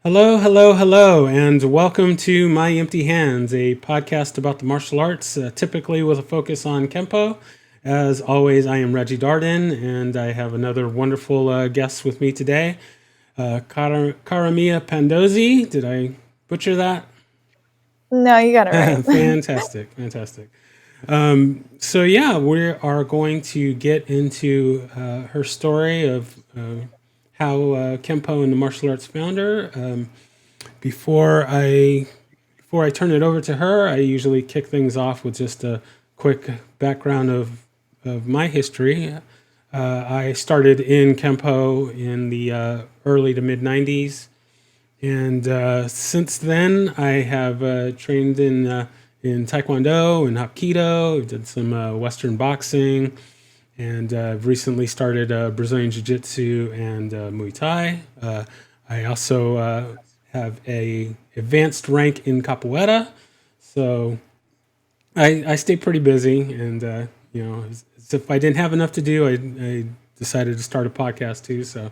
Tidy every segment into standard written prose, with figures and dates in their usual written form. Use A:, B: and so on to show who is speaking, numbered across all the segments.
A: Hello, hello, hello, and welcome to My Empty Hands, a podcast about the martial arts, typically with a focus on Kempo. As always, I am Reggie Darden, and I have another wonderful guest with me today, CaraMia Pandozzi. Did I butcher that?
B: No, you got it right.
A: Fantastic, fantastic. So yeah, we are going to get into her story of how Kempo and the martial arts found her. Before I before I turn it over to her, I usually kick things off with just a quick background of my history. I started in Kempo in the early to mid 90s, and since then I have trained in Taekwondo and Hapkido. I did some Western boxing, and I've recently started Brazilian Jiu Jitsu and Muay Thai. I also have a advanced rank in Capoeira, so I stay pretty busy. And as if I didn't have enough to do, I decided to start a podcast too. So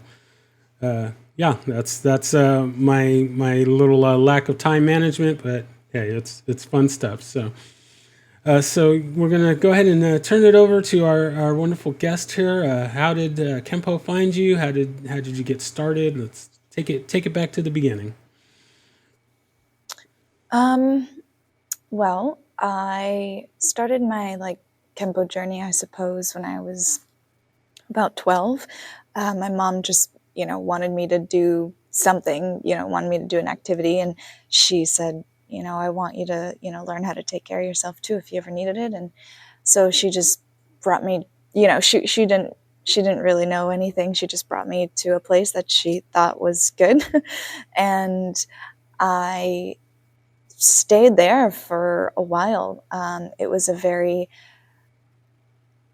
A: yeah, that's my little lack of time management, but hey, it's fun stuff. So we're gonna go ahead and turn it over to our wonderful guest here. How did Kempo find you? How did you get started? Let's take it back to the beginning.
B: Um, well, I started my Kempo journey, I suppose, when I was about 12. My mom just, wanted me to do something, wanted me to do an activity, and she said, I want you to, learn how to take care of yourself too if you ever needed it. And so she just brought me, she didn't really know anything. She just brought me to a place that she thought was good, and I stayed there for a while. It was a very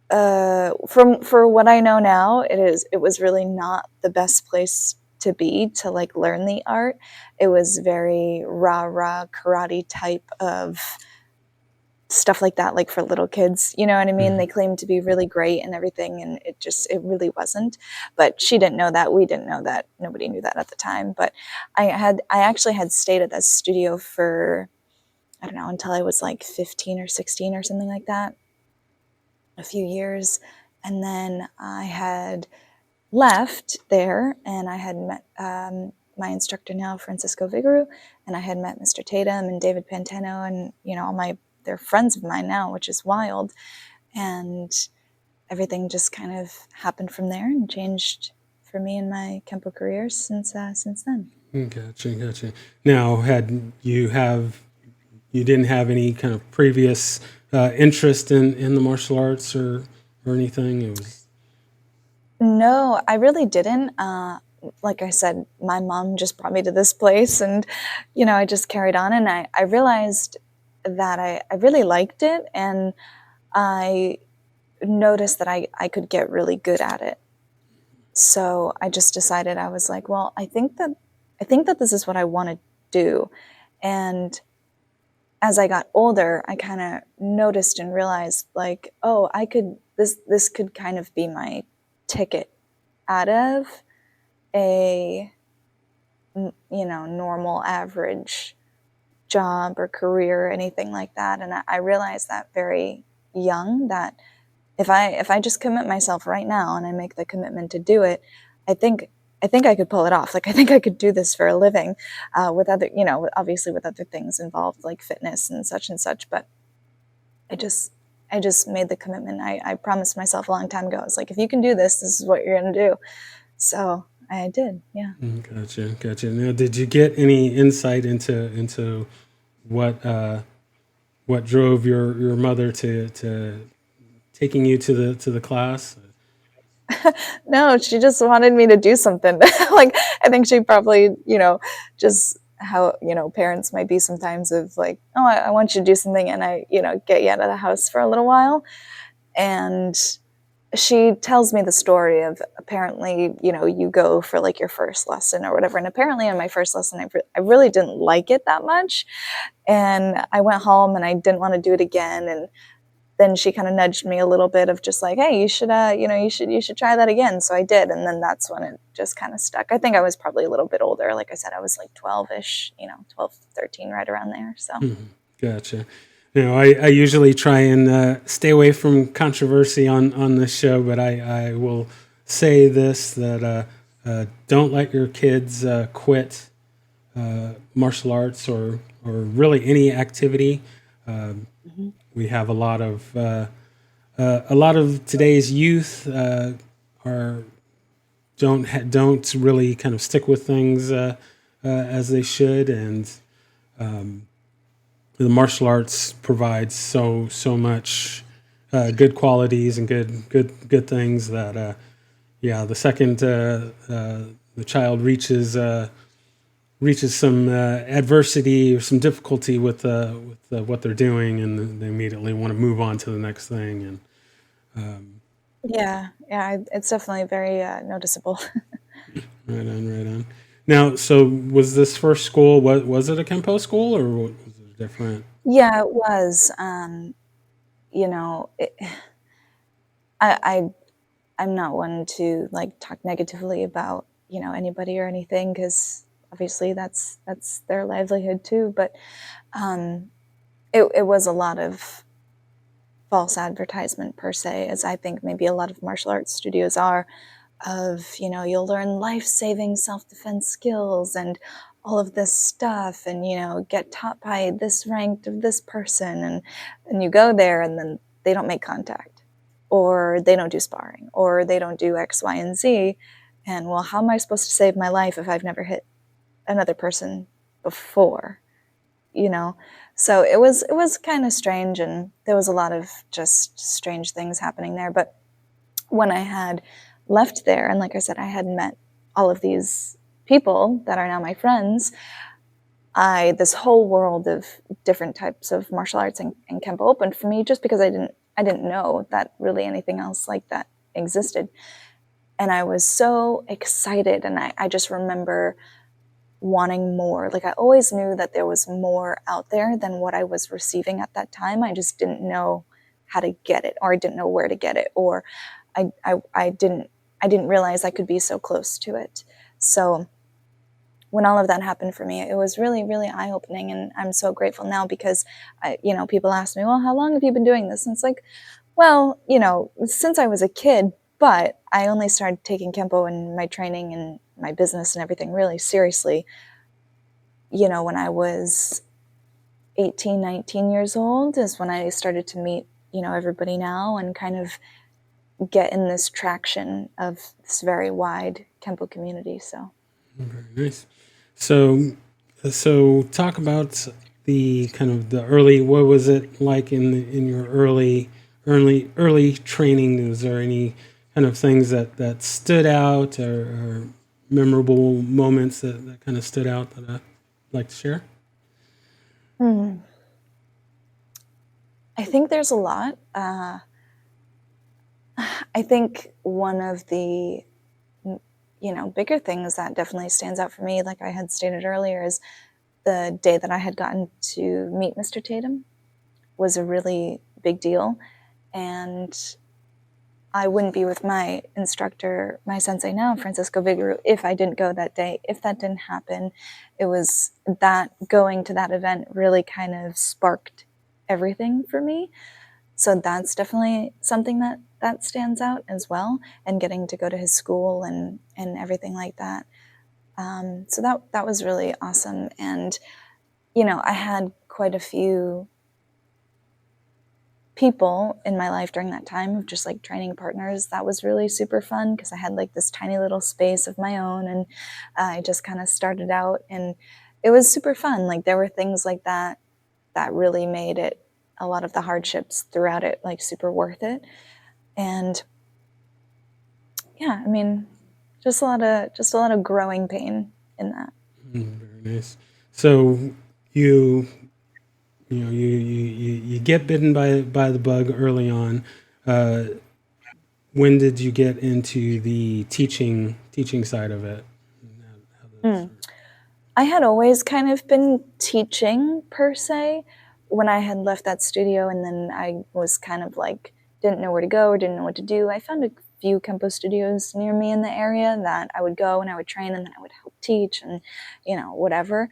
B: from for what I know now, it was really not the best place to be to learn the art. It was very rah karate type of stuff like that, like for little kids, you know what I mean?
A: Mhm.
B: They claimed to be really great and everything, and it really wasn't. But she didn't know that, we didn't know that, nobody knew that at the time. But I actually had stayed at that studio for, I don't know, until I was like 15 or 16 or something like that, a few years. And then I had left there, and I had met my instructor now, Francisco Vigaru, and I had met Mr. Tatum and David Pantano, and they're friends of mine now, which is wild. And everything just kind of happened from there and changed for me in my Kempo career since then.
A: Gotcha. Now, you didn't have any kind of previous interest in the martial arts or anything? It was
B: No, I really didn't. Like I said, my mom just brought me to this place, and I just carried on, and I realized that I really liked it, and I noticed that I could get really good at it. So I just decided, I was like, well, I think that this is what I want to do. And as I got older, I kind of noticed and realized, like, oh, I could this could kind of be my ticket out of a normal average job or career or anything like that. And I realized that very young, that if I just commit myself right now and I make the commitment to do it, I think I think I could pull it off. Like, I think I could do this for a living, with other, obviously with other things involved, like fitness and such. But I just I just made the commitment. I promised myself a long time ago. I was like, if you can do this, this is what you're gonna do. So I did. Yeah.
A: gotcha. Now, did you get any insight into what what drove your mother to taking you to the class?
B: No, she just wanted me to do something. Like, I think she probably, just how, parents might be sometimes, of like, oh, I want you to do something, and get you out of the house for a little while. And she tells me the story of, apparently, you go for like your first lesson or whatever. And apparently in my first lesson, I really didn't like it that much. And I went home and I didn't want to do it again. And then she kind of nudged me a little bit of just like, hey, you should, you should try that again. So I did. And then that's when it just kind of stuck. I think I was probably a little bit older. Like I said, I was like 12-ish, 12, 13, right around there. So,
A: Gotcha. I usually try and stay away from controversy on this show, but I will say this that don't let your kids quit martial arts or really any activity. We have a lot of today's youth are don't really kind of stick with things as they should, and the martial arts provides so much good qualities and good things that yeah, the second the child reaches some adversity or some difficulty with what they're doing, and they immediately want to move on to the next thing. And
B: yeah, it's definitely very noticeable.
A: right on. Now, so was this first school? Was it a Kempo school or was it different?
B: Yeah, it was. You know, it, I I'm not one to like talk negatively about anybody or anything because obviously that's their livelihood too. But um, it was a lot of false advertisement per se, as I think maybe a lot of martial arts studios are. Of you'll learn life-saving self-defense skills and all of this stuff, and get taught by this ranked of this person, and then you go there and then they don't make contact, or they don't do sparring, or they don't do X, Y, and Z. And well, how am I supposed to save my life if I've never hit another person before? you know so it was kind of strange, and there was a lot of just strange things happening there. But when I had left there, and like I said, I had met all of these people that are now my friends, this whole world of different types of martial arts and Kempo opened for me, just because I didn't know that really anything else like that existed. And I was so excited, and I just remember wanting more. Like, I always knew that there was more out there than what I was receiving at that time. I just didn't know how to get it, or I didn't know where to get it, or I didn't realize I could be so close to it. So when all of that happened for me, it was really, really eye-opening, and I'm so grateful now because people ask me, well, how long have you been doing this? And it's like, well, since I was a kid, but I only started taking Kempo and my training and my business and everything really seriously, when I was 18, 19 years old is when I started to meet, everybody now, and kind of get in this traction of this very wide Kempo community. So
A: Very nice. So, so talk about the kind of the early. What was it like in your early training? Was there any kind of things that stood out, or memorable moments that kind of stood out that I'd like to share?
B: I think there's a lot. I think one of the bigger things that definitely stands out for me, like I had stated earlier, is the day that I had gotten to meet Mr. Tatum was a really big deal. And I wouldn't be with my instructor, my sensei now, Francisco Viguru, if I didn't go that day. If that didn't happen, it was that going to that event really kind of sparked everything for me. So that's definitely something that stands out as well, and getting to go to his school and everything like that. So that was really awesome. And I had quite a few people in my life during that time of just like training partners. That was really super fun because I had like this tiny little space of my own, and I just kind of started out, and it was super fun. Like, there were things like that that really made it, a lot of the hardships throughout it, like super worth it. And yeah, I mean, just a lot of growing pain in that.
A: Very nice. So you you get bitten by the bug early on. Uh, when did you get into the teaching side of it?
B: Mm. I had always kind of been teaching per se, when I had left that studio and then I was kind of like, didn't know where to go or didn't know what to do, I found a few Kempo studios near me in the area that I would go and I would train and then I would help teach and, whatever.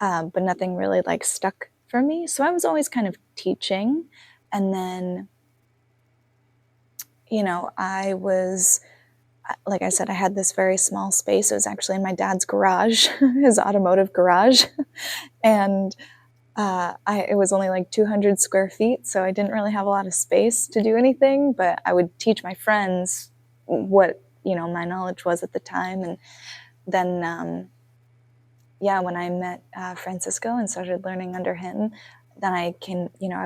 B: But nothing really like stuck for me. So I was always kind of teaching. And then, I was, like I said, I had this very small space. It was actually in my dad's garage, his automotive garage. And it was only like 200 square feet, so I didn't really have a lot of space to do anything, but I would teach my friends what, my knowledge was at the time. And then, yeah, when I met Francisco and started learning under him, then I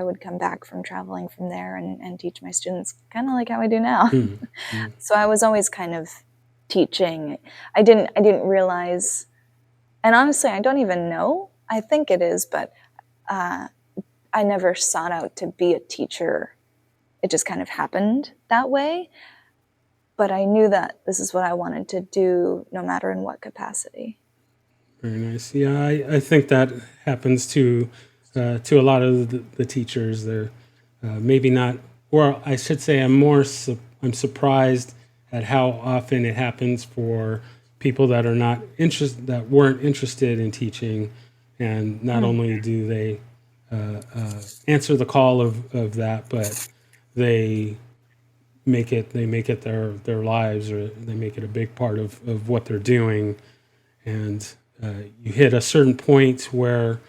B: would come back from traveling from there and teach my students kind of like how I do now.
A: Mm-hmm.
B: So I was always kind of teaching. I didn't realize, and honestly, I don't even know. I think it is, but I never sought out to be a teacher. It just kind of happened that way. But I knew that this is what I wanted to do, no matter in what capacity.
A: Very nice. Yeah, I think that happens to a lot of the teachers. They're maybe not, or I should say, I'm surprised at how often it happens for people that are not that weren't interested in teaching, and not only do they answer the call of that, but they make it their lives, or they make it a big part of what they're doing. And you hit a certain point where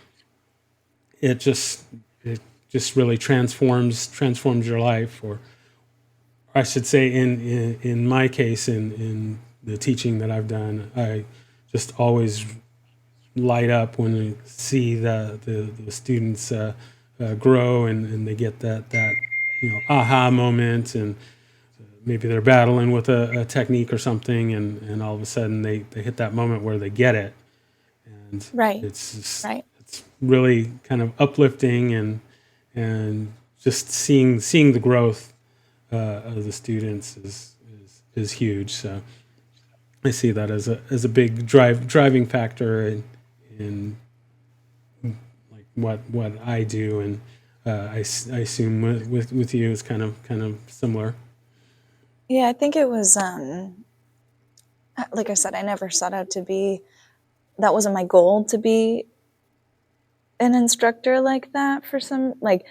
A: it just it just really transforms your life. Or I should say, in my case, in the teaching that I've done, I just always light up when I see the students grow, and they get that aha moment, and maybe they're battling with a technique or something, and all of a sudden they hit that moment where they get it. And
B: Right, right.
A: it's really kind of uplifting, and just seeing the growth of the students is huge. So I see that as a big driving factor in like what I do. And I assume with you it's kind of similar.
B: Yeah, I think it was, like I said, I never sought out to be, that wasn't my goal to be an instructor like that for some, like,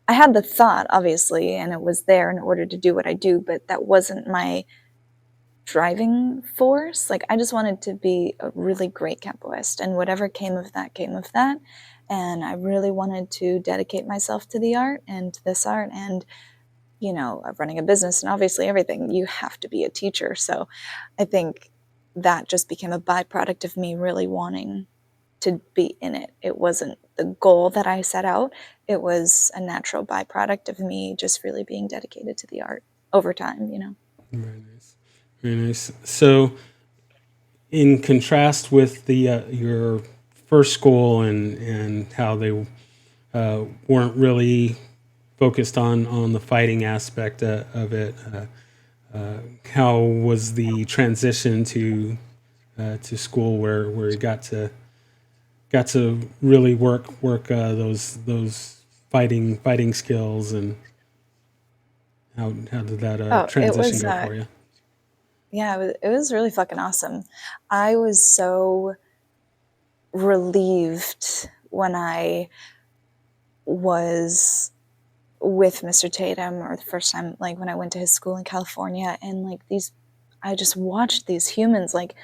B: I had the thought, obviously, and it was there in order to do what I do, but that wasn't my driving force. Like, I just wanted to be a really great capoeirist, and whatever came of that came of that. And I really wanted to dedicate myself to the art and to this art. And running a business and obviously everything, you have to be a teacher. So I think that just became a byproduct of me really wanting to be in it. It wasn't the goal that I set out. It was a natural byproduct of me just really being dedicated to the art over time.
A: Very nice, very nice. So, in contrast with the your first school, and how they weren't really focused on the fighting aspect of it, how was the transition to school where you got to really work those fighting skills, and how did that
B: Oh, it
A: transition
B: was,
A: go for you?
B: yeah, it was really fucking awesome. I was so relieved when I was with Mr. Tatum, or the first time, like when I went to his school in California, and like I just watched these humans like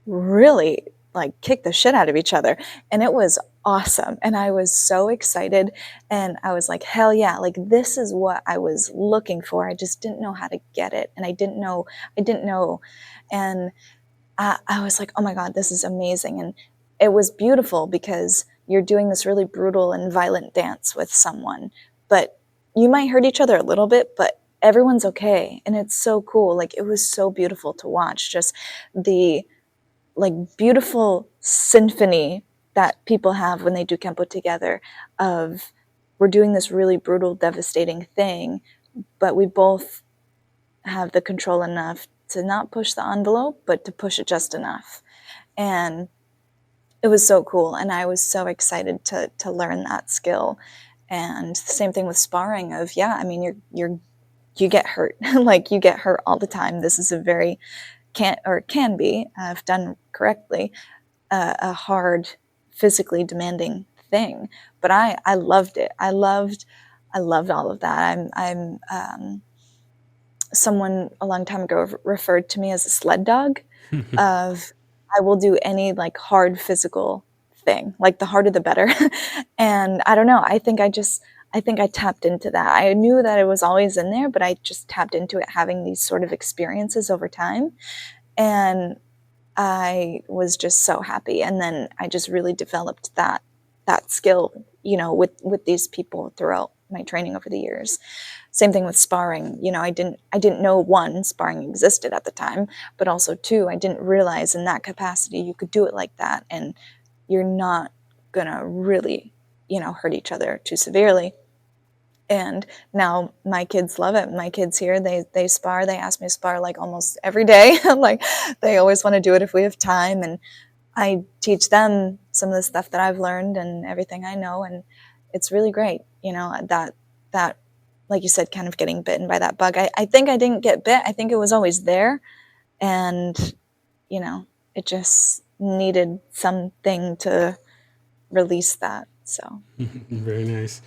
B: really like kick the shit out of each other, and it was awesome. And I was so excited, and I was like, hell yeah, like this is what I was looking for. I just didn't know how to get it, and I didn't know. And I was like, oh my God, this is amazing. And it was beautiful because you're doing this really brutal and violent dance with someone, but you might hurt each other a little bit, but everyone's okay. And it's so cool. Like, it was so beautiful to watch, just the like beautiful symphony that people have when they do Kempo together, of we're doing this really brutal, devastating thing, but we both have the control enough to not push the envelope, but to push it just enough. And it was so cool. And I was so excited to learn that skill. And the same thing with sparring of, yeah, I mean, you get hurt. Like, you get hurt all the time. This is a very, can be, if done correctly, a hard, physically demanding thing. But I loved it. I loved all of that. I'm someone a long time ago referred to me as a sled dog. Of, I will do any like hard physical thing, like the harder the better. And I don't know. I think I tapped into that. I knew that it was always in there, but I just tapped into it, having these sort of experiences over time. And I was just so happy. And then I just really developed that skill, with these people throughout my training over the years. Same thing with sparring. I didn't know, one, sparring existed at the time, but also two, I didn't realize in that capacity you could do it like that, and you're not gonna really, hurt each other too severely. And now my kids love it. My kids here, they spar. They ask me to spar like almost every day. Like, they always want to do it if we have time, and I teach them some of the stuff that I've learned and everything I know, and it's really great. That like you said, kind of getting bitten by that bug. I think I didn't get bit. I think it was always there, and it just needed something to release that. So
A: Very nice.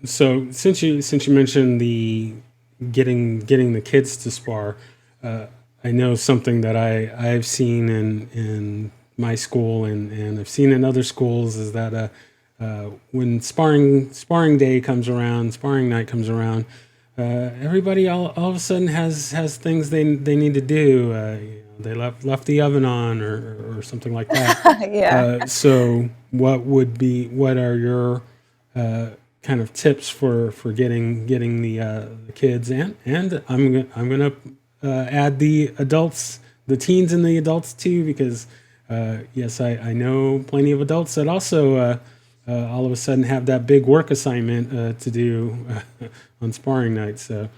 A: So since you mentioned the getting the kids to spar, I know something that I've seen in my school and I've seen in other schools is that when sparring day comes around, sparring night comes around, everybody all of a sudden has things they need to do. They left the oven on or something like that.
B: yeah.
A: So what are your kind of tips for getting the kids and I'm gonna add the adults, the teens and the adults too, because yes, I know plenty of adults that also all of a sudden have that big work assignment to do on sparring night. So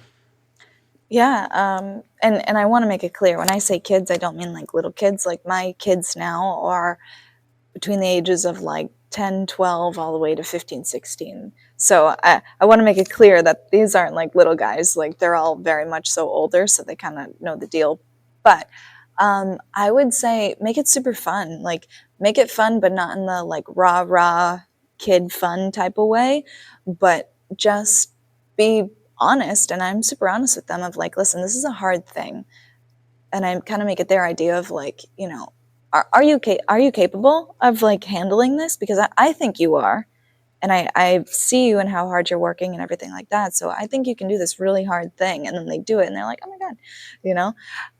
B: Yeah, and I want to make it clear, when I say kids, I don't mean like little kids. Like, my kids now are between the ages of like 10, 12, all the way to 15, 16. So I want to make it clear that these aren't like little guys. Like, they're all very much so older, so they kind of know the deal. But I would say make it super fun. Like, make it fun, but not in the like rah rah kid fun type of way, but just be honest. And I'm super honest with them of like, listen, this is a hard thing. And I kind of make it their idea of like, are you capable of like handling this? Because I think you are. And I see you and how hard you're working and everything like that. So I think you can do this really hard thing. And then they do it and they're like, oh my God, you know?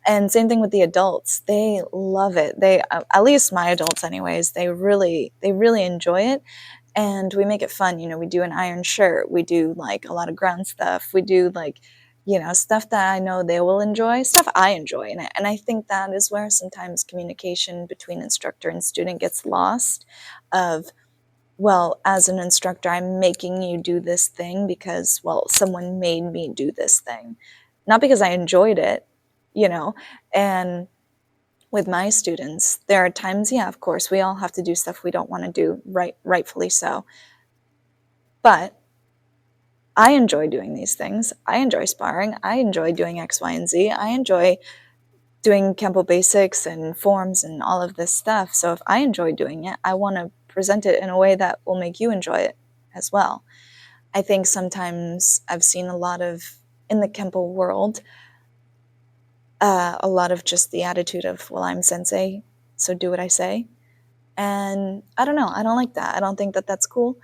B: And same thing with the adults. They love it. They, at least my adults anyways, they really enjoy it. And we make it fun. We do an iron shirt. We do like a lot of ground stuff. We do like, stuff that I know they will enjoy, stuff I enjoy. And I think that is where sometimes communication between instructor and student gets lost of, well, as an instructor, I'm making you do this thing because, well, someone made me do this thing, not because I enjoyed it, you know? And with my students, there are times, yeah, of course, we all have to do stuff we don't want to do, rightfully so. But I enjoy doing these things. I enjoy sparring. I enjoy doing X, Y, and Z. I enjoy doing Kempo basics and forms and all of this stuff. So if I enjoy doing it, I want to present it in a way that will make you enjoy it as well. I think sometimes I've seen a lot of, in the Kempo world, a lot of just the attitude of, well, I'm sensei, so do what I say. And I don't know. I don't like that. I don't think that that's cool.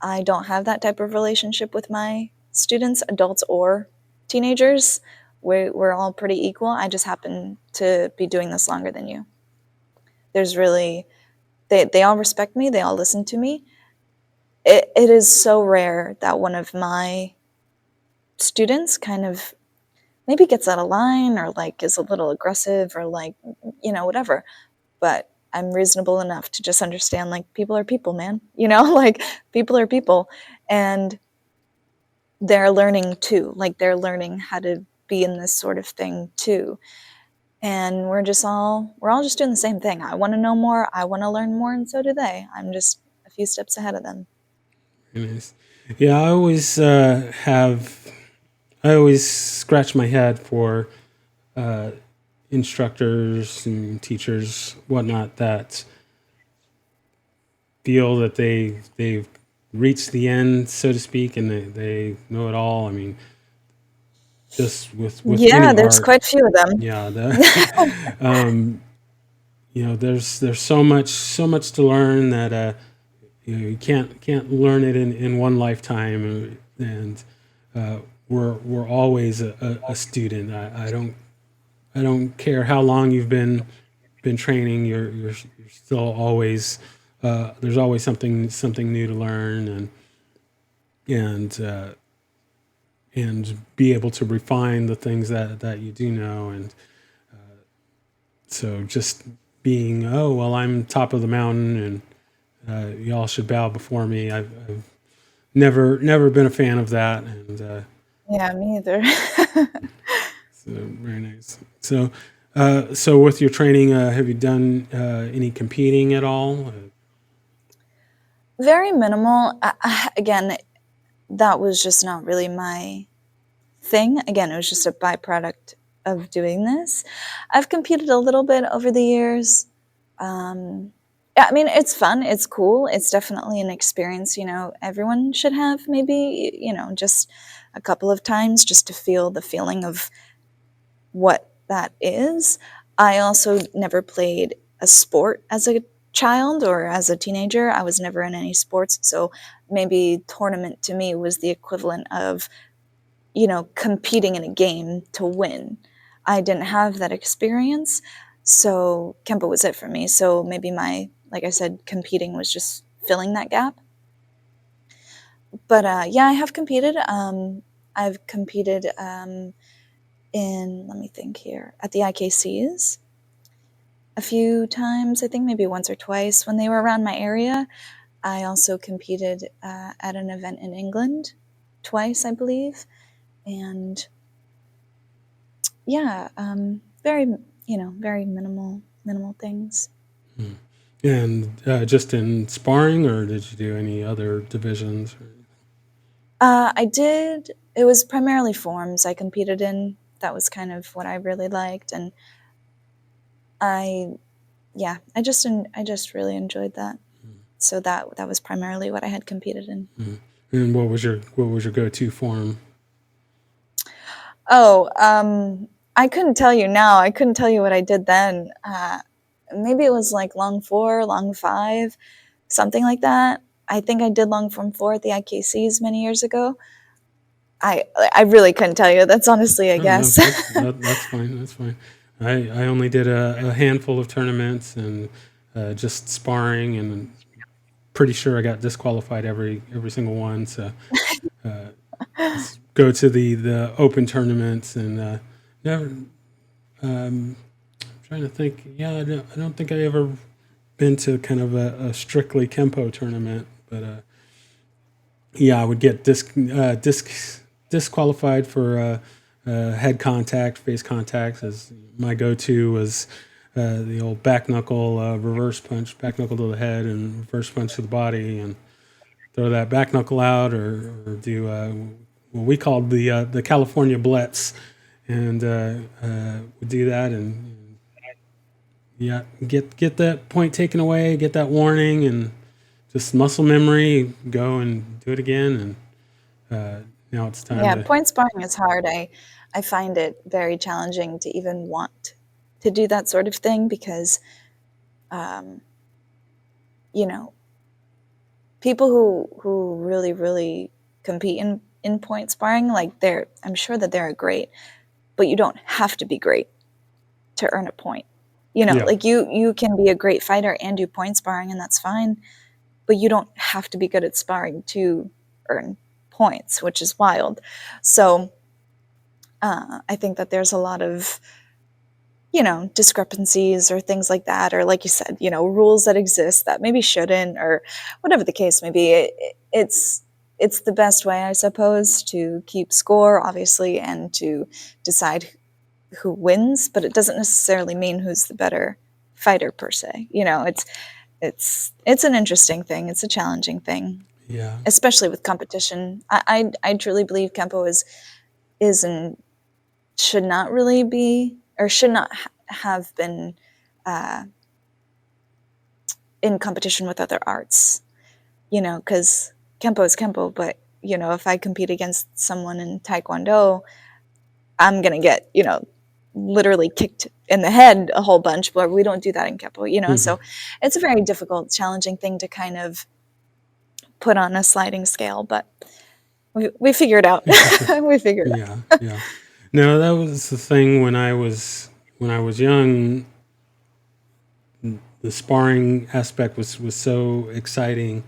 B: I don't have that type of relationship with my students, adults or teenagers. We're all pretty equal. I just happen to be doing this longer than you. There's really, they all respect me. They all listen to me. It is so rare that one of my students kind of maybe gets out of line or like is a little aggressive or like, whatever. But I'm reasonable enough to just understand, like, people are people, man. Like, people are people. And they're learning too. Like, they're learning how to be in this sort of thing too. And we're all just doing the same thing. I want to know more. I want to learn more. And so do they. I'm just a few steps ahead of them.
A: Very nice. Yeah, I always scratch my head for uh, instructors and teachers, whatnot, that feel that they've reached the end, so to speak, and they know it all. I mean, just with
B: Yeah,
A: any
B: there's
A: art,
B: quite a few of them.
A: yeah, um, there's so much to learn that you can't learn it in one lifetime, and we're always a student. I don't care how long you've been training. You're still always there's always something new to learn, and and be able to refine the things that you do know. And so just being, oh well, I'm top of the mountain and y'all should bow before me. I've never been a fan of that, and
B: Yeah, me either.
A: so very nice. So so with your training, have you done any competing at all?
B: Very minimal. Again, that was just not really my thing. Again, it was just a byproduct of doing this. I've competed a little bit over the years. Um, yeah, I mean, it's fun. It's cool. It's definitely an experience, everyone should have maybe, just a couple of times just to feel the feeling of what that is. I also never played a sport as a child or as a teenager. I was never in any sports. So maybe tournament to me was the equivalent of, competing in a game to win. I didn't have that experience. So Kempo was it for me. So maybe like I said, competing was just filling that gap. But yeah, I have competed. I've competed let me think here, at the IKCs a few times, I think maybe once or twice when they were around my area. I also competed at an event in England twice, I believe. And yeah, very, very minimal things.
A: Hmm. And just in sparring, or did you do any other divisions?
B: I did, it was primarily forms I competed in. That was kind of what I really liked. And I, yeah, I just really enjoyed that. So that was primarily what I had competed in.
A: Hmm. And what was your go to form?
B: Oh, I couldn't tell you now. I couldn't tell you what I did then. Maybe it was like long four, long five, something like that. I think I did long form four at the IKCs many years ago. I really couldn't tell you. That's honestly a
A: Oh, no,
B: guess.
A: that's fine. That's fine. I only did a handful of tournaments and just sparring, and pretty sure I got disqualified every single one. So uh, just go to the open tournaments and never. Um, trying to think. Yeah, I don't think I ever been to kind of a strictly Kempo tournament, but yeah, I would get disqualified for head contact, face contact. As my go-to was the old back knuckle reverse punch, back knuckle to the head and reverse punch to the body, and throw that back knuckle out, or do what we called the California blitz, and would do that, and yeah, get that point taken away, get that warning, and just muscle memory, go and do it again, and now it's time
B: Yeah,
A: to.
B: point sparring is hard. I find it very challenging to even want to do that sort of thing because, um, you know, people who really compete in point sparring, like I'm sure that they're great, but you don't have to be great to earn a point.
A: Yeah,
B: Like you can be a great fighter and do point sparring, and that's fine, but you don't have to be good at sparring to earn points, which is wild. So I think that there's a lot of discrepancies or things like that, or like you said, rules that exist that maybe shouldn't, or whatever the case may be. It's the best way, I suppose, to keep score, obviously, and to decide who wins, but it doesn't necessarily mean who's the better fighter per se. It's an interesting thing. It's a challenging thing.
A: Yeah.
B: especially with competition. I truly believe Kempo is and should not really be, or should not have been uh, in competition with other arts. Because Kempo is Kempo, but if I compete against someone in Taekwondo, I'm gonna get literally kicked in the head a whole bunch, but we don't do that in Kempo.
A: Hmm.
B: So it's a very difficult, challenging thing to kind of put on a sliding scale, but we figure it out. We figure it
A: Yeah. Yeah. No, that was the thing when I was young. The sparring aspect was so exciting,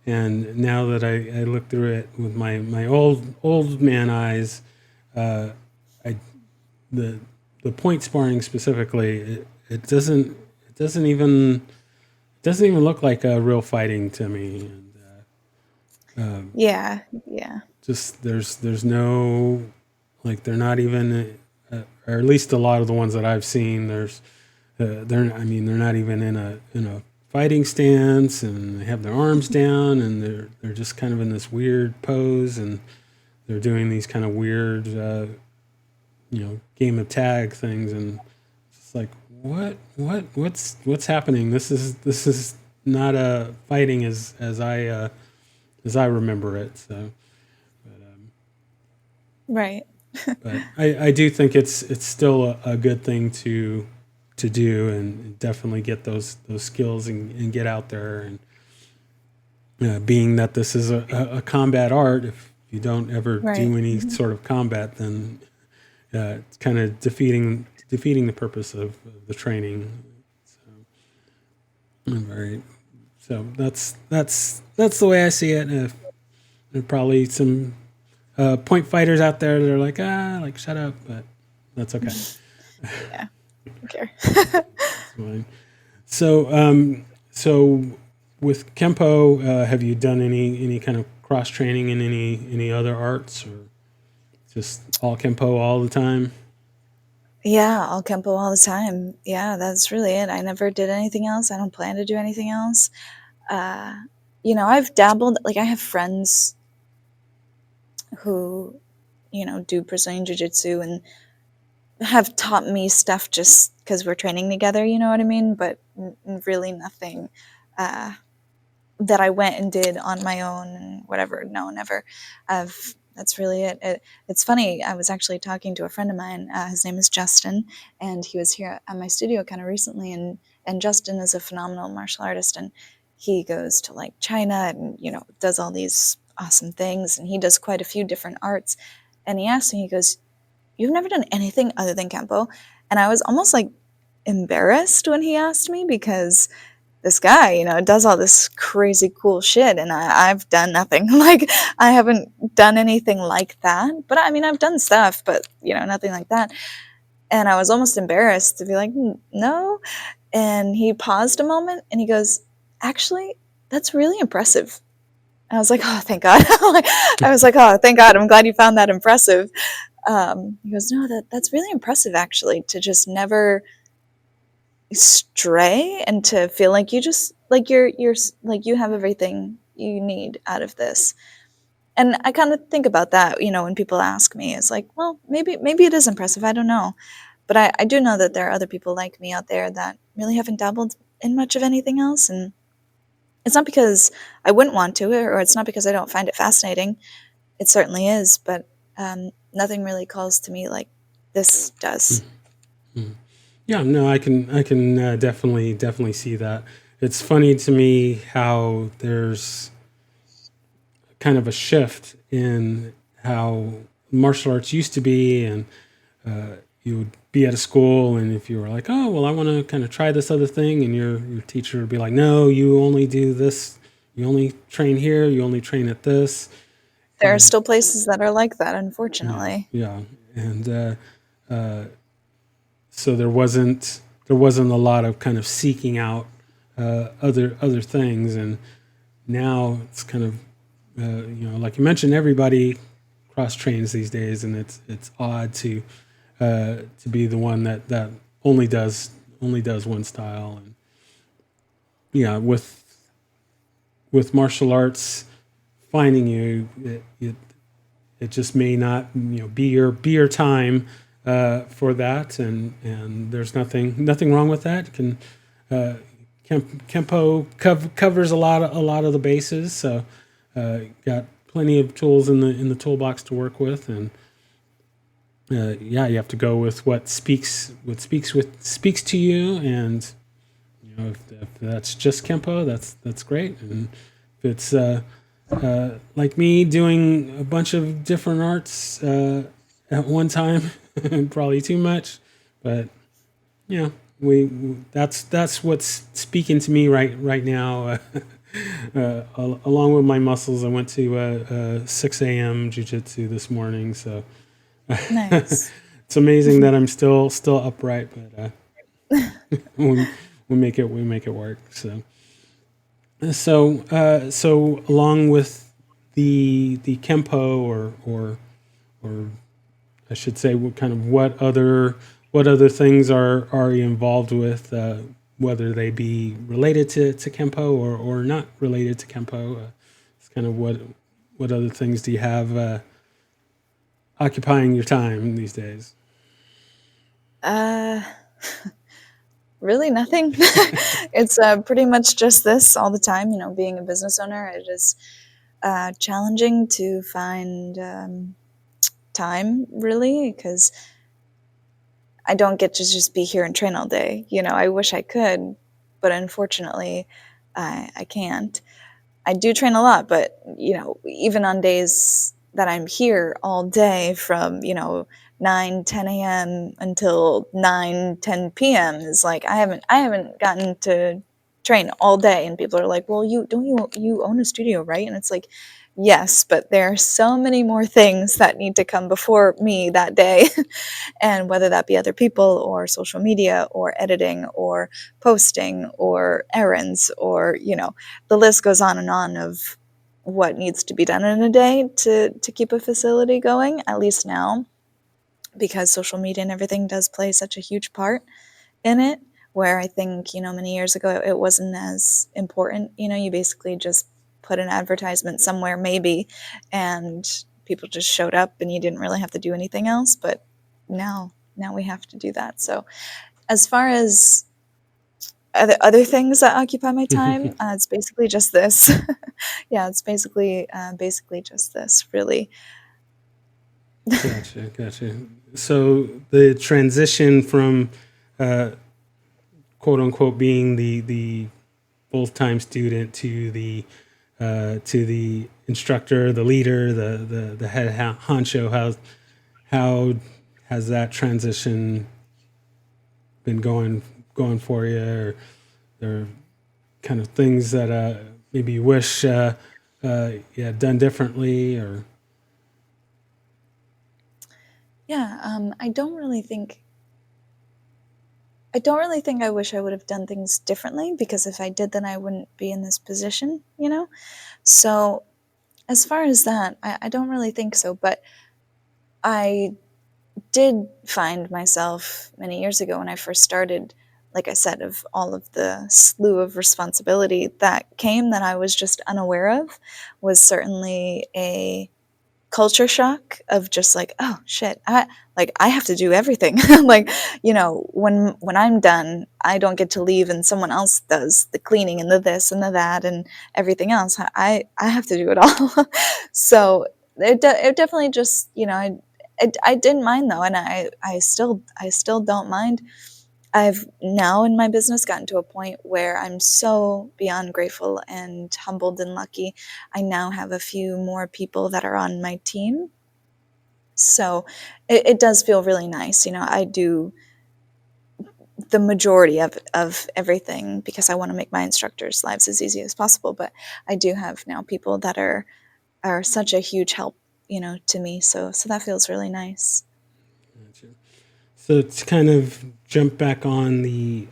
A: and now that I look through it with my old man eyes, uh, I the the point sparring specifically, it doesn't even look like a real fighting to me. And
B: Yeah, yeah,
A: just there's no, like, they're not even, or at least a lot of the ones that I've seen, they're not even in a fighting stance, and they have their arms down, and they're just kind of in this weird pose, and they're doing these kind of weird, game of tag things, and it's like, what's happening? This is not a fighting as I remember it. So,
B: right.
A: but I do think it's still a good thing to do, and definitely get those skills, and get out there. And being that this is a combat art, if you don't ever
B: Right.
A: do any sort of combat, then it's kind of defeating the purpose of the training. So, very. So that's the way I see it. There are probably some point fighters out there that are like shut up, but that's okay.
B: Yeah. Okay.
A: It's fine. So so with Kempo, have you done any kind of cross training in any other arts, or just all Kempo all the time?
B: Yeah, I'll Kempo all the time. Yeah, that's really it. I never did anything else. I don't plan to do anything else. Uh, I've dabbled, like I have friends who, do Brazilian Jiu-Jitsu and have taught me stuff just because we're training together, you know what I mean? But really nothing uh, that I went and did on my own and whatever. No, never. That's really it. It's funny. I was actually talking to a friend of mine. His name is Justin, and he was here at my studio kind of recently. And Justin is a phenomenal martial artist, and he goes to like China and does all these awesome things, and he does quite a few different arts. And he asked me, he goes, "You've never done anything other than Kempo?" And I was almost like embarrassed when he asked me because this guy, does all this crazy cool shit, and I've done nothing. Like, I haven't done anything like that. But I mean, I've done stuff, but nothing like that. And I was almost embarrassed to be like, no. And he paused a moment, and he goes, "Actually, that's really impressive." And I was like, "Oh, thank God." I was like, "Oh, thank God. I'm glad you found that impressive." He goes, "No, that's really impressive, actually, to just never stray and to feel like you just like you're like you have everything you need out of this." And I kind of think about that, when people ask me, it's like, well, maybe it is impressive. I don't know, but I do know that there are other people like me out there that really haven't dabbled in much of anything else, and it's not because I wouldn't want to, or it's not because I don't find it fascinating. It certainly is, but nothing really calls to me like this does.
A: Yeah, no, I can definitely see that. It's funny to me how there's kind of a shift in how martial arts used to be, and you would be at a school, and if you were like, oh well, I want to kind of try this other thing, and your teacher would be like, no, you only do this, you only train here, you only train at this.
B: There are still places that are like that,
A: Yeah,
B: unfortunately.
A: yeah, and so there wasn't a lot of kind of seeking out other things, and now it's kind of like you mentioned, everybody cross trains these days, and it's odd to be the one that only does one style. And yeah, with martial arts, finding you. It just may not be your time for that, and there's nothing wrong with that. Covers a lot of the bases, so got plenty of tools in the toolbox to work with, and yeah, you have to go with what speaks to you, and if that's just Kempo, that's great, and if it's like me doing a bunch of different arts at one time, probably too much, but that's what's speaking to me right now. Along with my muscles, I went to 6 a.m. jiu-jitsu this morning, so
B: Nice.
A: it's amazing that I'm still upright, but we make it work. So along with the Kempo, or I should say, what other things are you involved with, whether they be related to Kempo or not related to Kempo? It's kind of what other things do you have occupying your time these days?
B: Uh, Really nothing. It's pretty much just this all the time. Being a business owner, it is challenging to find time, really, because I don't get to just be here and train all day. I wish I could, but unfortunately, I can't. I do train a lot, but even on days that I'm here all day from 9, 10 a.m. until 9, 10 p.m. is like I haven't gotten to train all day, and people are like, "Well, you own a studio, right?" And it's like, yes, but there are so many more things that need to come before me that day. And whether that be other people or social media or editing or posting or errands, or the list goes on and on of what needs to be done in a day to keep a facility going, at least now, because social media and everything does play such a huge part in it, where I think many years ago it wasn't as important. You basically just put an advertisement somewhere, maybe, and people just showed up and you didn't really have to do anything else. But now we have to do that. So as far as other things that occupy my time, it's basically just this. Yeah, it's basically just this, really.
A: Gotcha. So the transition from quote unquote being the full time student to the instructor, the leader, the head honcho. How has that transition been going for you, or kind of things that maybe you wish you had done differently, or
B: Yeah, I don't really think I wish I would have done things differently, because if I did, then I wouldn't be in this position. So as far as that, I don't really think so. But I did find myself many years ago when I first started, like I said, of all of the slew of responsibility that came that I was just unaware of, was certainly a culture shock of just like, oh shit, I have to do everything. Like, when I'm done, I don't get to leave and someone else does the cleaning and the this and the that and everything else. I have to do it all. So it definitely just, I didn't mind though, and I still don't mind. I've now in my business gotten to a point where I'm so beyond grateful and humbled and lucky. I now have a few more people that are on my team. So it does feel really nice. I do the majority of everything because I want to make my instructors' lives as easy as possible. But I do have now people that are such a huge help, to me. So that feels really nice.
A: so to kind of jump back on the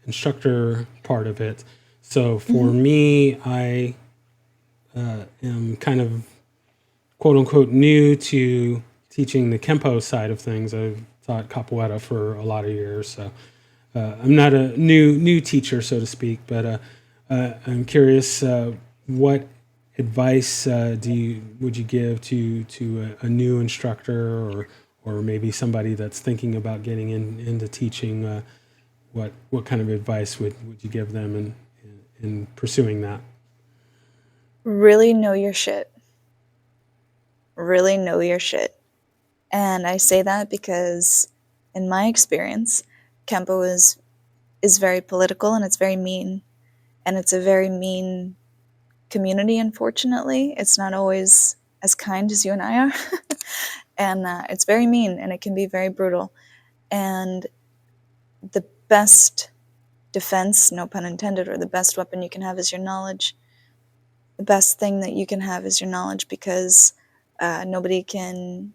A: instructor part of it. So for
B: Hmm.
A: me, I am kind of quote unquote new to teaching the Kempo side of things. I've taught capoeira for a lot of years, so I'm not a new teacher, so to speak. But I'm curious what advice would you give to a new instructor, or maybe somebody that's thinking about getting into teaching? What kind of advice would you give them in pursuing that?
B: Really know your shit. Really know your shit. And I say that because, in my experience, Kempo is very political and it's very mean. And it's a very mean community, unfortunately. It's not always as kind as you and I are. And it's very mean and it can be very brutal. And the best defense, no pun intended, or the best weapon you can have is your knowledge. The best thing that you can have is your knowledge, because nobody can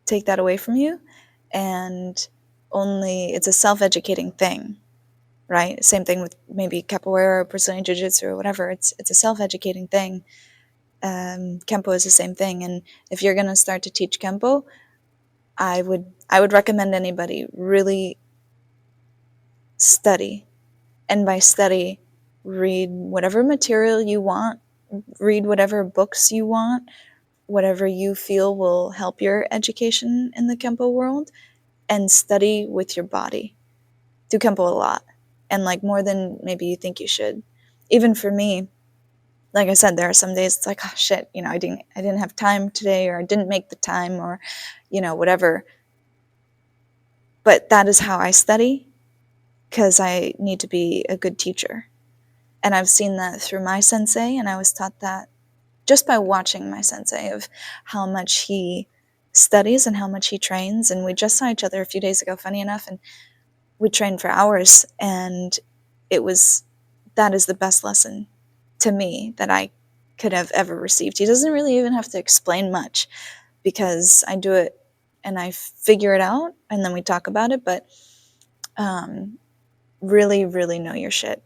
B: take that away from you. And only it's a self-educating thing, right? Same thing with maybe capoeira or Brazilian jiu-jitsu or whatever. It's a self-educating thing. Kempo is the same thing. And if you're going to start to teach Kempo, I would recommend anybody really study. And by study, read whatever material you want, read whatever books you want, whatever you feel will help your education in the Kempo world, and study with your body. Do Kempo a lot, and like more than maybe you think you should. Even for me, like I said, there are some days it's like, oh shit, I didn't have time today, or I didn't make the time, or whatever. But that is how I study, because I need to be a good teacher. And I've seen that through my sensei, and I was taught that just by watching my sensei, of how much he studies and how much he trains. And we just saw each other a few days ago, funny enough, and we trained for hours. And it was that is the best lesson to me that I could have ever received. He doesn't really even have to explain much, because I do it and I figure it out, and then we talk about it. But really, really know your shit,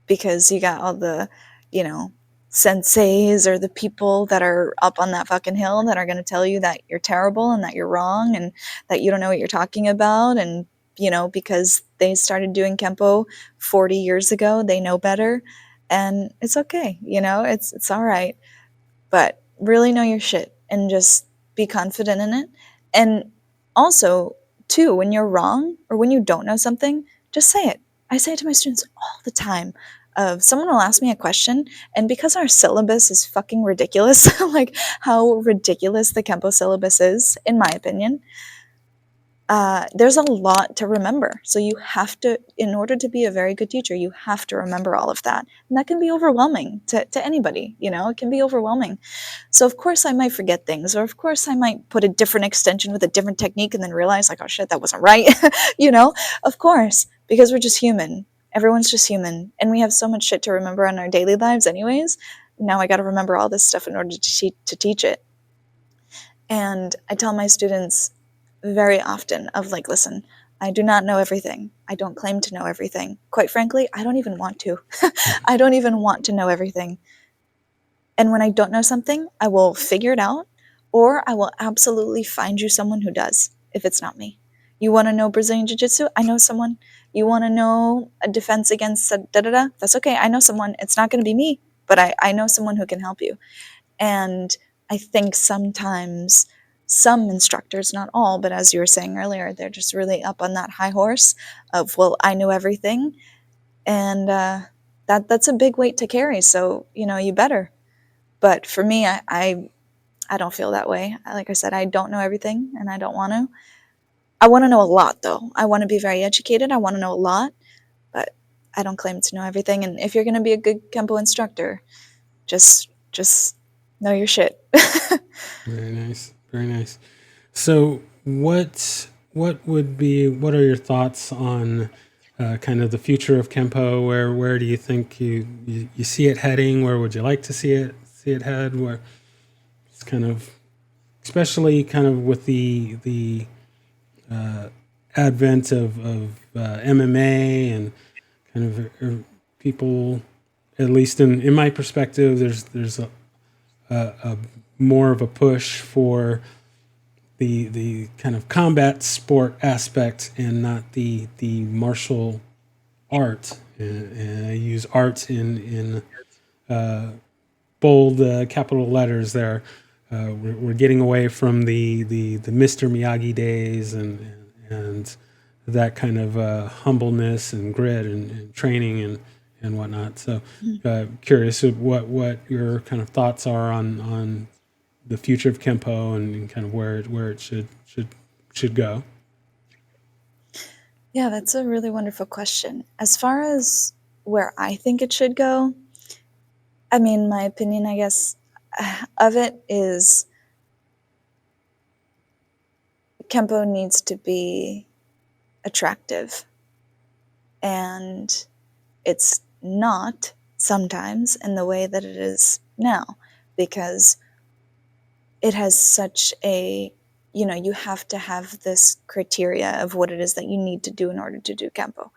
B: because you got all the, you know, senseis, or the people that are up on that fucking hill that are going to tell you that you're terrible and that you're wrong and that you don't know what you're talking about. And, because they started doing Kempo 40 years ago, they know better. And it's okay, it's all right. But really know your shit and just be confident in it. And also, too, when you're wrong or when you don't know something, just say it. I say it to my students all the time. Someone will ask me a question, and because our syllabus is fucking ridiculous, like how ridiculous the Kempo syllabus is, in my opinion, there's a lot to remember. So you have to, in order to be a very good teacher, you have to remember all of that. And that can be overwhelming to anybody, it can be overwhelming. So of course I might forget things, or of course I might put a different extension with a different technique and then realize like, oh shit, that wasn't right. Of course, because we're just human. Everyone's just human. And we have so much shit to remember in our daily lives anyways. Now I got to remember all this stuff in order to teach it. And I tell my students very often of like, listen, I do not know everything. I don't claim to know everything. Quite frankly, I don't even want to. I don't even want to know everything. And when I don't know something, I will figure it out, or I will absolutely find you someone who does, if it's not me. You want to know Brazilian Jiu Jitsu? I know someone. You want to know a defense against da da da? That's okay. I know someone. It's not going to be me, but I know someone who can help you. And I think sometimes some instructors, not all, but as you were saying earlier, they're just really up on that high horse of, well, I know everything. And that's a big weight to carry. So, you better. But for me, I don't feel that way. Like I said, I don't know everything, and I don't want to. I want to know a lot, though. I want to be very educated. I want to know a lot, but I don't claim to know everything. And if you're going to be a good Kempo instructor, just know your shit.
A: Very nice, very nice. So, what are your thoughts on kind of the future of Kempo? Where do you think you see it heading? Where would you like to see it head? Where it's kind of, especially kind of with the advent of MMA and kind of people, at least in my perspective, there's a more of a push for the kind of combat sport aspect and not the martial art. I use art in bold capital letters there. We're getting away from the Mr. Miyagi days and that kind of humbleness and grit and training and whatnot. So, curious of what your kind of thoughts are on the future of Kempo and kind of where it should go.
B: Yeah, that's a really wonderful question. As far as where I think it should go, I mean, my opinion, I guess, of it is Kempo needs to be attractive. And it's not sometimes in the way that it is now, because it has such a, you have to have this criteria of what it is that you need to do in order to do Kempo.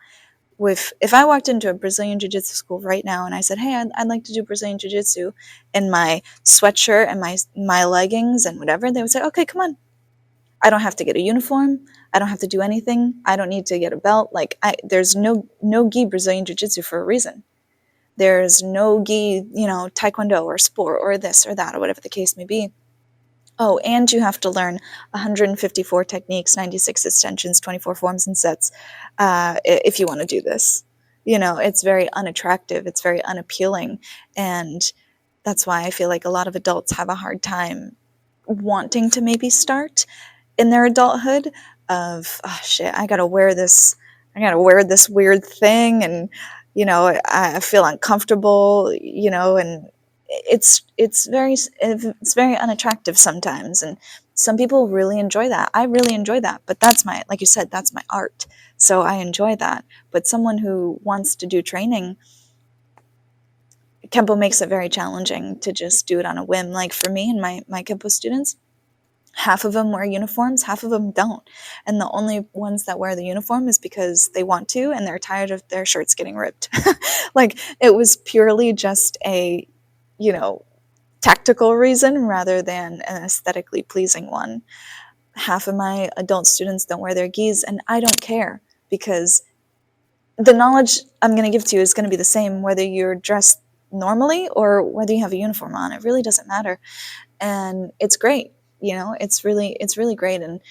B: If I walked into a Brazilian Jiu-Jitsu school right now and I said, hey, I'd like to do Brazilian Jiu-Jitsu in my sweatshirt and my leggings and whatever, they would say, okay, come on. I don't have to get a uniform. I don't have to do anything. I don't need to get a belt. Like there's no gi Brazilian Jiu-Jitsu for a reason. There's no gi, Taekwondo or sport or this or that or whatever the case may be. Oh, and you have to learn 154 techniques, 96 extensions, 24 forms and sets if you want to do this. It's very unattractive. It's very unappealing. And that's why I feel like a lot of adults have a hard time wanting to maybe start in their adulthood of, oh shit, I gotta wear this weird thing, and I feel uncomfortable, and it's very unattractive sometimes, and some people really enjoy that. I really enjoy that, but that's like you said, that's my art, so I enjoy that. But someone who wants to do training, Kempo makes it very challenging to just do it on a whim. Like for me and my Kempo students, half of them wear uniforms, half of them don't. And the only ones that wear the uniform is because they want to and they're tired of their shirts getting ripped. Like it was purely just a, tactical reason rather than an aesthetically pleasing one. Half of my adult students don't wear their gis, and I don't care, because the knowledge I'm going to give to you is going to be the same whether you're dressed normally or whether you have a uniform on. It really doesn't matter. And it's great. It's really great. And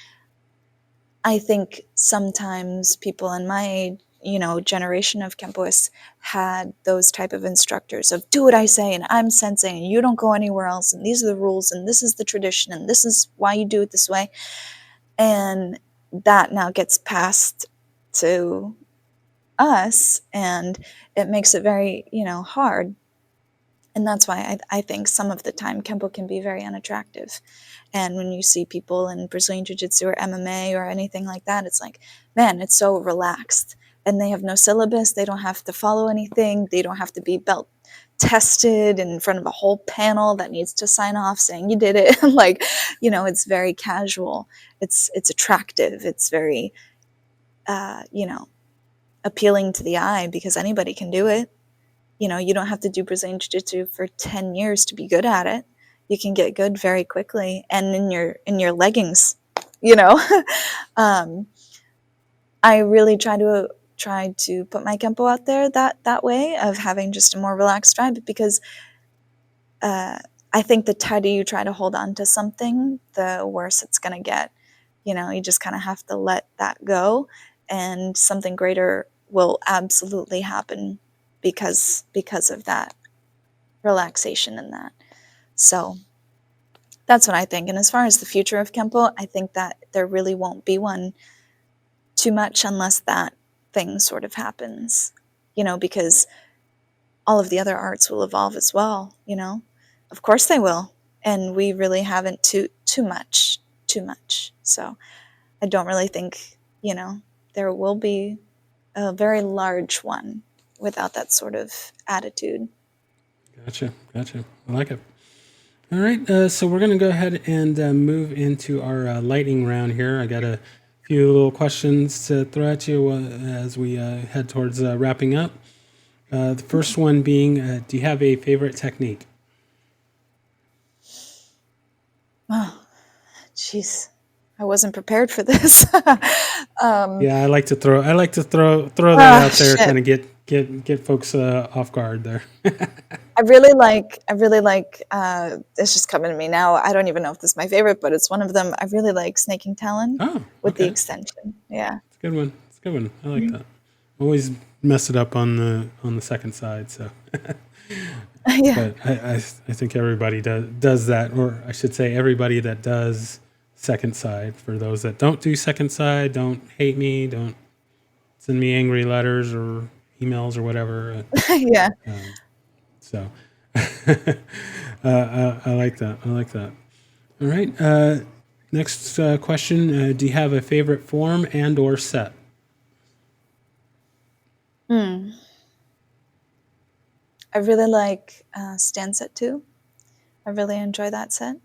B: I think sometimes people in my age, generation of Kempoists had those type of instructors of do what I say and I'm sensei and you don't go anywhere else and these are the rules and this is the tradition and this is why you do it this way. And that now gets passed to us, and it makes it very, hard. And that's why I think some of the time Kempo can be very unattractive. And when you see people in Brazilian Jiu-Jitsu or MMA or anything like that, it's like, man, it's so relaxed. And they have no syllabus. They don't have to follow anything. They don't have to be belt tested in front of a whole panel that needs to sign off saying you did it. Like, it's very casual. It's attractive. It's very, appealing to the eye because anybody can do it. You don't have to do Brazilian Jiu-Jitsu for 10 years to be good at it. You can get good very quickly, and in your leggings, I really try to put my Kempo out there that way of having just a more relaxed vibe, because I think the tighter you try to hold on to something, the worse it's going to get. You just kind of have to let that go, and something greater will absolutely happen because of that relaxation and that. So that's what I think. And as far as the future of Kempo, I think that there really won't be one too much unless that thing sort of happens, because all of the other arts will evolve as well, Of course they will. And we really haven't too much. So I don't really think, there will be a very large one without that sort of attitude.
A: Gotcha. I like it. All right, so we're going to go ahead and move into our lightning round here. I got a few little questions to throw at you as we head towards wrapping up. The first one being, do you have a favorite technique?
B: Oh, jeez. I wasn't prepared for this.
A: Yeah, I like to throw that out there,
B: shit.
A: kind of get folks off guard there.
B: I really like, it's just coming to me now. I don't even know if this is my favorite, but it's one of them. I really like Snaking Talon
A: Oh,
B: with the
A: okay.
B: extension. Yeah.
A: It's a good one. It's a good one. I like
B: Mhm.
A: that. Always mess it up on the second side. So,
B: Yeah.
A: but I think everybody does that, or I should say, everybody that does second side. For those that don't do second side, don't hate me. Don't send me angry letters or emails or whatever.
B: Yeah.
A: So, I like that. I like that. All right. Next question: do you have a favorite form and or set?
B: Mm. I really like Stand Set 2. I really enjoy that set.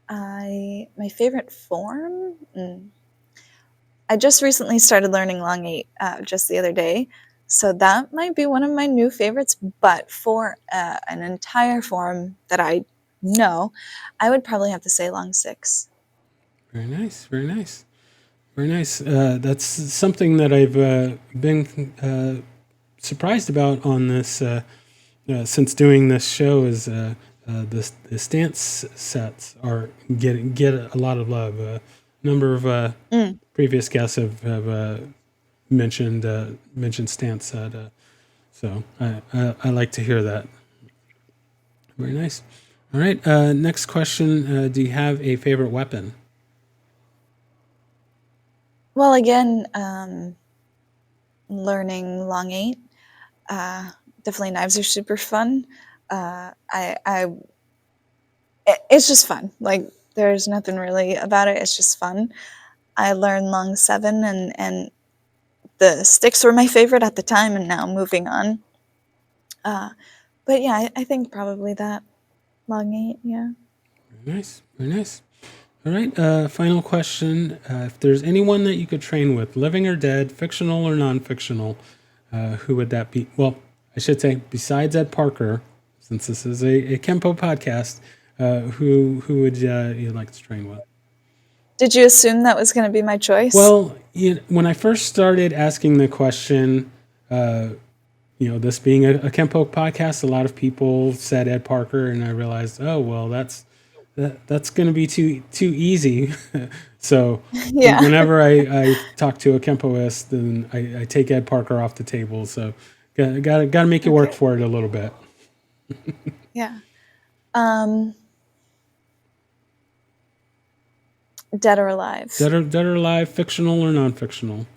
B: My favorite form? I just recently started learning long 8 just the other day. So that might be one of my new favorites. But for an entire form that I know, I would probably have to say long 6.
A: Very nice. Very nice. Very nice. That's something that I've been surprised about on this since doing this show is the stance sets are get a lot of love. A number of
B: Mm.
A: previous guests have mentioned stance set, so I like to hear that. Very nice. All right. Next question: do you have a favorite weapon?
B: Well, again, learning long 8. Definitely knives are super fun. It's just fun. Like, there's nothing really about it. It's just fun. I learned long 7, and the sticks were my favorite at the time, and now moving on. Uh, but yeah, I think probably that long 8. Yeah.
A: Very nice. Very nice. All right. Final question: if there's anyone that you could train with, living or dead, fictional or non-fictional, who would that be? Well, I should say, besides Ed Parker, since this is a Kempo podcast, who would you like to train with?
B: Did you assume that was going to be my choice?
A: Well, when I first started asking the question, this being a Kempo podcast, a lot of people said Ed Parker, and I realized, oh well, that's going to be too easy. So
B: Yeah.
A: whenever I talk to a Kempoist, then I take Ed Parker off the table. So got to make you work
B: Okay.
A: for it a little bit.
B: Yeah. Um, Dead or alive?
A: Dead or alive, fictional or non-fictional.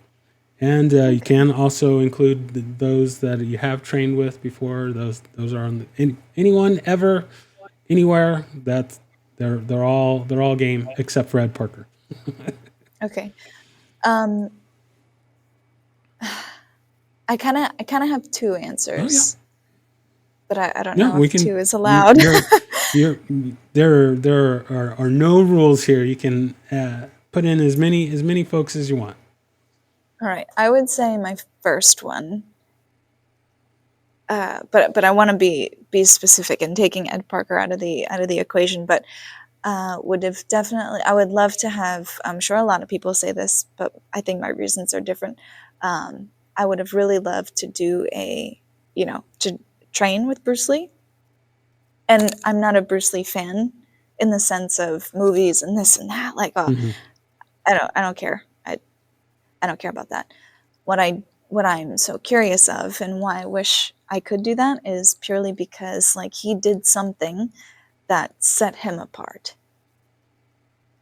A: And you
B: Okay.
A: can also include those that you have trained with before. Those are on anyone ever, anywhere. That they're all game except for Ed Parker.
B: Okay. Um, I kind of have two
A: Oh yeah,
B: answers, but I don't
A: no,
B: know
A: we
B: if
A: can.
B: two is allowed.
A: You're there are no rules here. You can put in as many folks as you want.
B: All right. I would say my first one, but I want to be specific and taking Ed Parker out of the equation. But would have definitely. I would love to have. I'm sure a lot of people say this, but I think my reasons are different. I would have really loved to do to train with Bruce Lee. And I'm not a Bruce Lee fan in the sense of movies and this and that. Like, oh,
A: Hmm.
B: I don't care. I don't care about that. What I'm so curious of and why I wish I could do that is purely because like he did something that set him apart.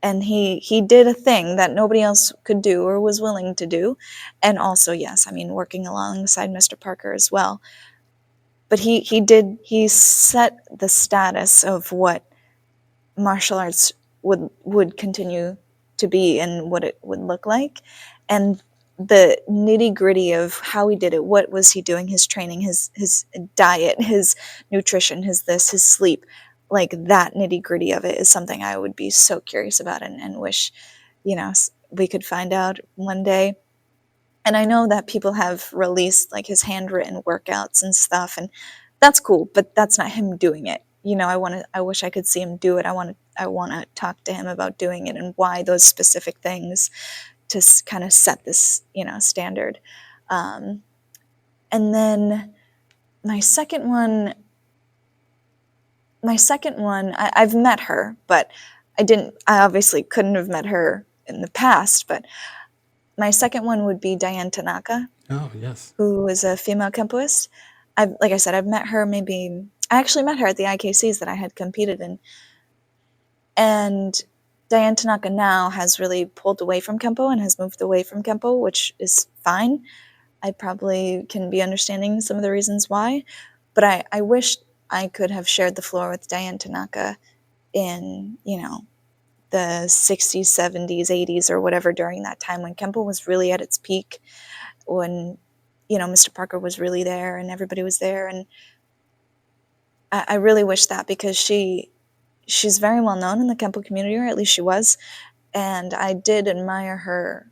B: And he did a thing that nobody else could do or was willing to do. And also, yes, I mean working alongside Mr. Parker as well. But he set the status of what martial arts would continue to be and what it would look like, and the nitty gritty of how he did it. What was he doing? His training, his diet, his nutrition, his sleep, like that nitty gritty of it is something I would be so curious about and wish, we could find out one day. And I know that people have released like his handwritten workouts and stuff, and that's cool, but that's not him doing it. I wish I could see him do it. I want to talk to him about doing it and why those specific things to kind of set this, standard. Um, and then my second one, my second one, I've met her, but I obviously couldn't have met her in the past, but my second one would be Diane Tanaka,
A: Oh, yes.
B: who is a female Kempoist. Like I said, I've met her I actually met her at the IKCs that I had competed in. And Diane Tanaka now has really pulled away from Kempo and has moved away from Kempo, which is fine. I probably can be understanding some of the reasons why, but I wish I could have shared the floor with Diane Tanaka in, the 60s, 70s, 80s, or whatever, during that time when Kempo was really at its peak, when, Mr. Parker was really there and everybody was there. And I really wish that, because she's very well known in the Kempo community, or at least she was, and I did admire her.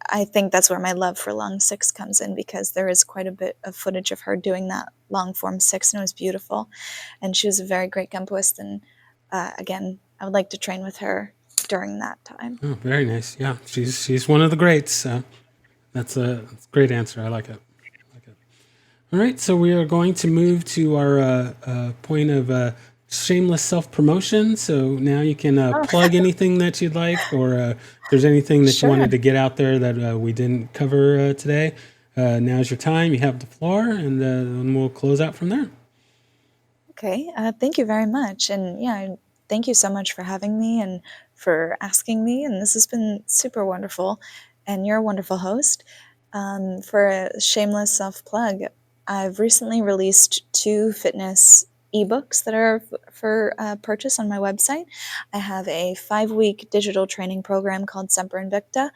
B: I think that's where my love for long six comes in, because there is quite a bit of footage of her doing that long form six, and it was beautiful. And she was a very great Kempoist, and again, I would like to train with her during that time.
A: Oh, very nice. Yeah, she's one of the greats. That's a great answer. I like it. All right, so we are going to move to our point of shameless self-promotion. So now you can plug anything that you'd like, or if there's anything that you wanted to get out there that we didn't cover today. Now's your time. You have the floor, and then we'll close out from there.
B: Okay, thank you very much. And yeah, thank you so much for having me and for asking me. And this has been super wonderful. And you're a wonderful host. For a shameless self-plug, I've recently released 2 fitness ebooks that are for purchase on my website. I have a 5-week digital training program called Semper Invicta,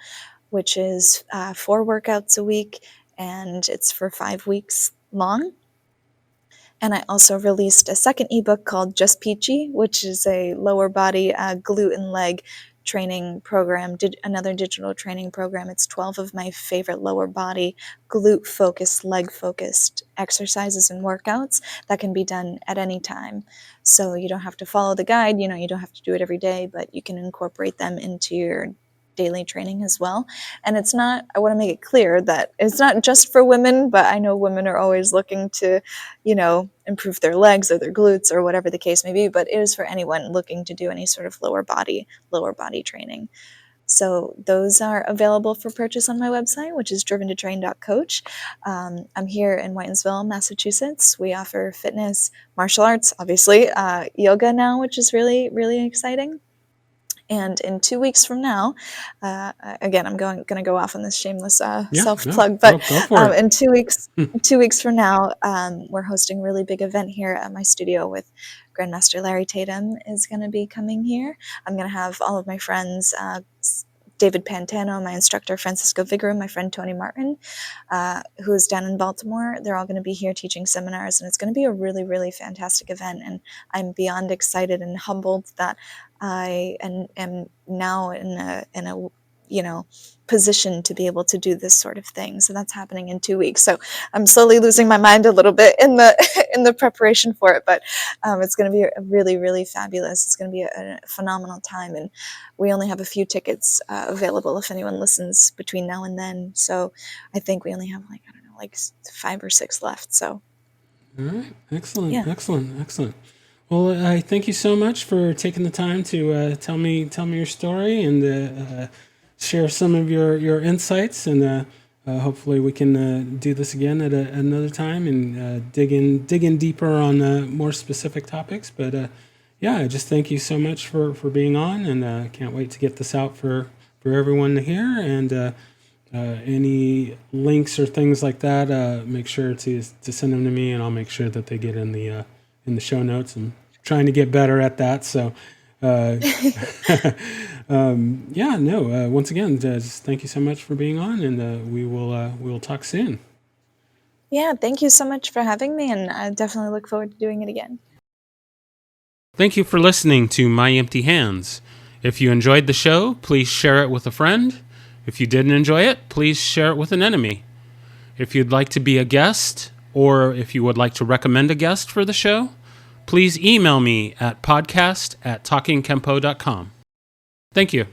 B: which is 4 workouts a week, and it's for 5 weeks long. And I also released a second ebook called Just Peachy, which is a lower body glute and leg training program, another digital training program. It's 12 of my favorite lower body glute focused, leg focused exercises and workouts that can be done at any time. So you don't have to follow the guide, you don't have to do it every day, but you can incorporate them into your daily training as well. And I want to make it clear that it's not just for women, but I know women are always looking to, improve their legs or their glutes or whatever the case may be, but it is for anyone looking to do any sort of lower body training. So those are available for purchase on my website, which is driven2train.coach. I'm here in Whitensville, Massachusetts. We offer fitness, martial arts, obviously, yoga now, which is really, really exciting. And in 2 weeks from now, again, I'm going to go off on this shameless self-plug, but
A: go for it.
B: in 2 weeks from now, we're hosting a really big event here at my studio with Grandmaster Larry Tatum is going to be coming here. I'm going to have all of my friends, David Pantano, my instructor, Francisco Vigru, my friend Tony Martin, who is down in Baltimore. They're all going to be here teaching seminars, and it's going to be a really, really fantastic event. And I'm beyond excited and humbled that I am now in a position to be able to do this sort of thing. So that's happening in 2 weeks. So I'm slowly losing my mind a little bit in the preparation for it, but it's going to be really, really fabulous. It's going to be a phenomenal time, and we only have a few tickets available if anyone listens between now and then. So I think we only have 5 or 6 left. So.
A: All right. Excellent.
B: Yeah.
A: Excellent. Well, I thank you so much for taking the time to tell me your story and share some of your insights. And hopefully we can do this again at another time and dig in deeper on more specific topics. But yeah, I just thank you so much for being on, and can't wait to get this out for everyone to hear. And any links or things like that, make sure to send them to me, and I'll make sure that they get in the show notes. I'm trying to get better at that. So, once again, just thank you so much for being on, and we will talk soon.
B: Yeah, thank you so much for having me, and I definitely look forward to doing it again.
A: Thank you for listening to My Empty Hands. If you enjoyed the show, please share it with a friend. If you didn't enjoy it, please share it with an enemy. If you'd like to be a guest, or if you would like to recommend a guest for the show, please email me at podcast@talkingkempo.com. Thank you.